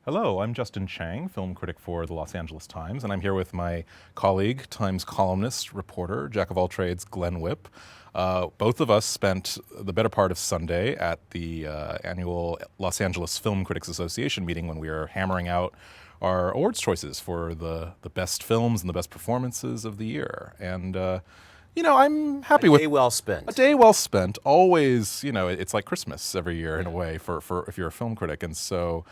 Hello, I'm Justin Chang, film critic for the Los Angeles Times, and I'm here with my colleague, Times columnist, reporter, jack of all trades, Glenn Whipp. Both of us spent the better part of Sunday at the annual Los Angeles Film Critics Association meeting when we were hammering out our awards choices for the best films and the best performances of the year. And I'm happy with A day well spent. a day well spent. Always, it's like Christmas every year in a way for if you're a film critic. And so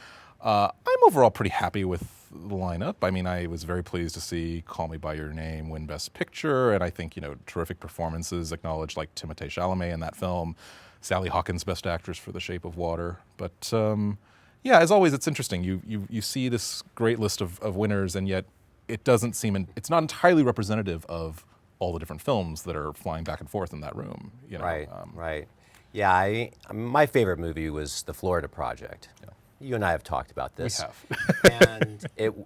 I'm overall pretty happy with the lineup. I mean, I was very pleased to see Call Me By Your Name win Best Picture, and I think, terrific performances acknowledged, like Timothée Chalamet in that film, Sally Hawkins Best Actress for The Shape of Water. But yeah, as always, it's interesting. You see this great list of winners, and yet it doesn't seem, it's not entirely representative of all the different films that are flying back and forth in that room. Right, right. Yeah, my favorite movie was The Florida Project. Yeah. You and I have talked about this. We have. And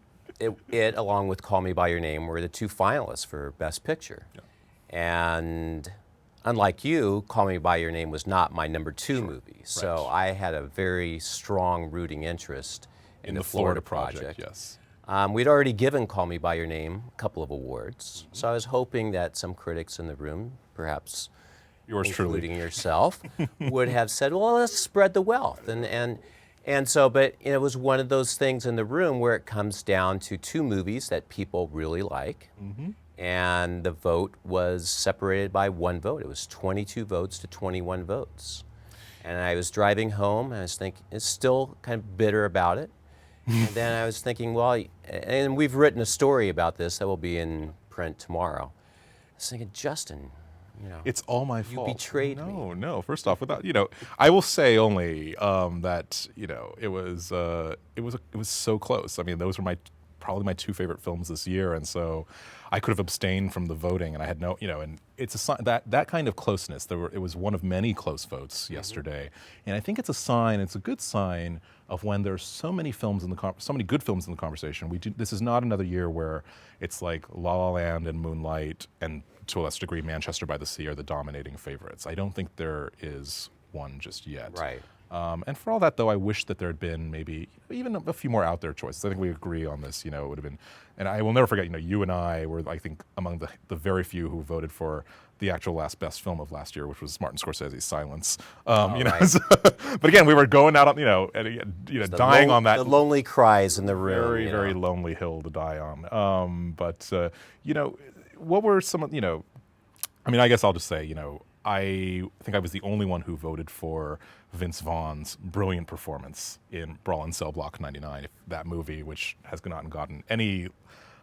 it, along with Call Me By Your Name, were the two finalists for Best Picture. Yeah. And unlike you, Call Me By Your Name was not my number two movie. So Right. I had a very strong rooting interest in the Florida Project. Yes. We'd already given Call Me By Your Name a couple of awards. So I was hoping that some critics in the room, perhaps Yours truly. including yourself, would have said, well, let's spread the wealth. And so, but it was one of those things in the room where it comes down to two movies that people really like. Mm-hmm. And the vote was separated by one vote. It was 22 votes to 21 votes. And I was driving home, and I was thinking, it's still kind of bitter about it. And then I was thinking, well, and we've written a story about this that will be in print tomorrow. I was thinking, Justin, It's all my fault. you betrayed me. No. First off, without I will say only that it was so close. I mean, those were probably my two favorite films this year, and so I could have abstained from the voting, and I had and it's a sign that kind of closeness. It was one of many close votes yesterday, and I think it's a sign. It's a good sign of when there's so many films so many good films in the conversation. This is not another year where it's like La La Land and Moonlight and, to a lesser degree, Manchester by the Sea are the dominating favorites. I don't think there is one just yet. Right. And for all that, though, I wish that there had been maybe even a few more out there choices. I think we agree on this. It would have been, and I will never forget. You and I were, I think, among the very few who voted for the actual last best film of last year, which was Martin Scorsese's Silence. Right. But again, we were going out on, dying on that. The lonely cries in the room. Very, very lonely hill to die on. But what were some of, I mean, I guess I'll just say, I think I was the only one who voted for Vince Vaughn's brilliant performance in Brawl in Cell Block 99. That movie, which has not gotten any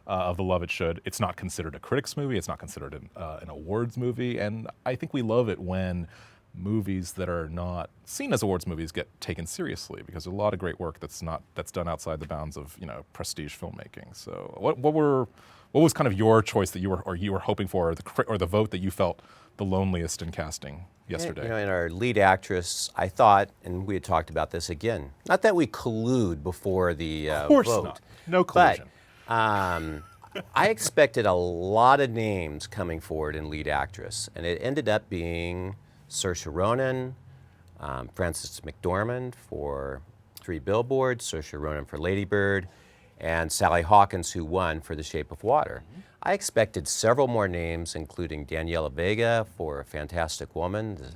of the love it should. It's not considered a critics movie. It's not considered an awards movie. And I think we love it when movies that are not seen as awards movies get taken seriously, because there's a lot of great work that's done outside the bounds of prestige filmmaking. So what was kind of your choice that you were hoping for, or the vote that you felt the loneliest in casting yesterday? In our lead actress, I thought, and we had talked about this again, not that we collude before the Of course vote. not. No collusion. But I expected a lot of names coming forward in lead actress, and it ended up being Saoirse Ronan, Frances McDormand for Three Billboards, Saoirse Ronan for Lady Bird, and Sally Hawkins, who won for The Shape of Water. Mm-hmm. I expected several more names, including Daniela Vega for A Fantastic Woman, the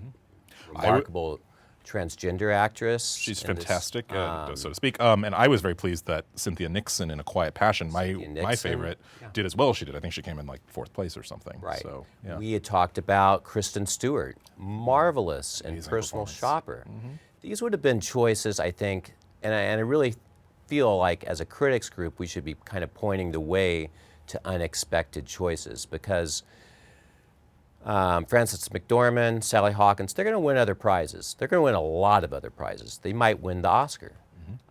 remarkable transgender actress. She's in this, fantastic, so to speak. And I was very pleased that Cynthia Nixon in A Quiet Passion, my Nixon, favorite, did as well as she did. I think she came in like fourth place or something. Right. So, yeah. We had talked about Kristen Stewart, marvelous in Amazing Personal performance. Shopper. These would have been choices, I think, and I really feel like as a critics group we should be kind of pointing the way to unexpected choices, because Frances McDormand, Sally Hawkins, they're going to win other prizes. They're going to win a lot of other prizes. They might win the Oscar.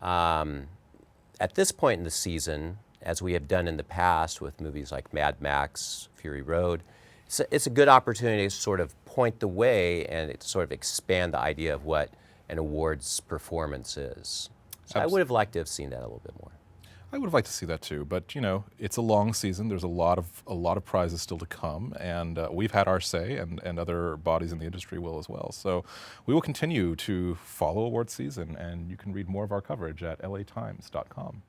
At this point in the season, as we have done in the past with movies like Mad Max, Fury Road, it's a good opportunity to sort of point the way and sort of expand the idea of what an awards performance is. So I would have liked to have seen that a little bit more. I would have liked to see that too, but you know, it's a long season. There's a lot of prizes still to come, and we've had our say, and other bodies in the industry will as well. So we will continue to follow awards season, and you can read more of our coverage at latimes.com.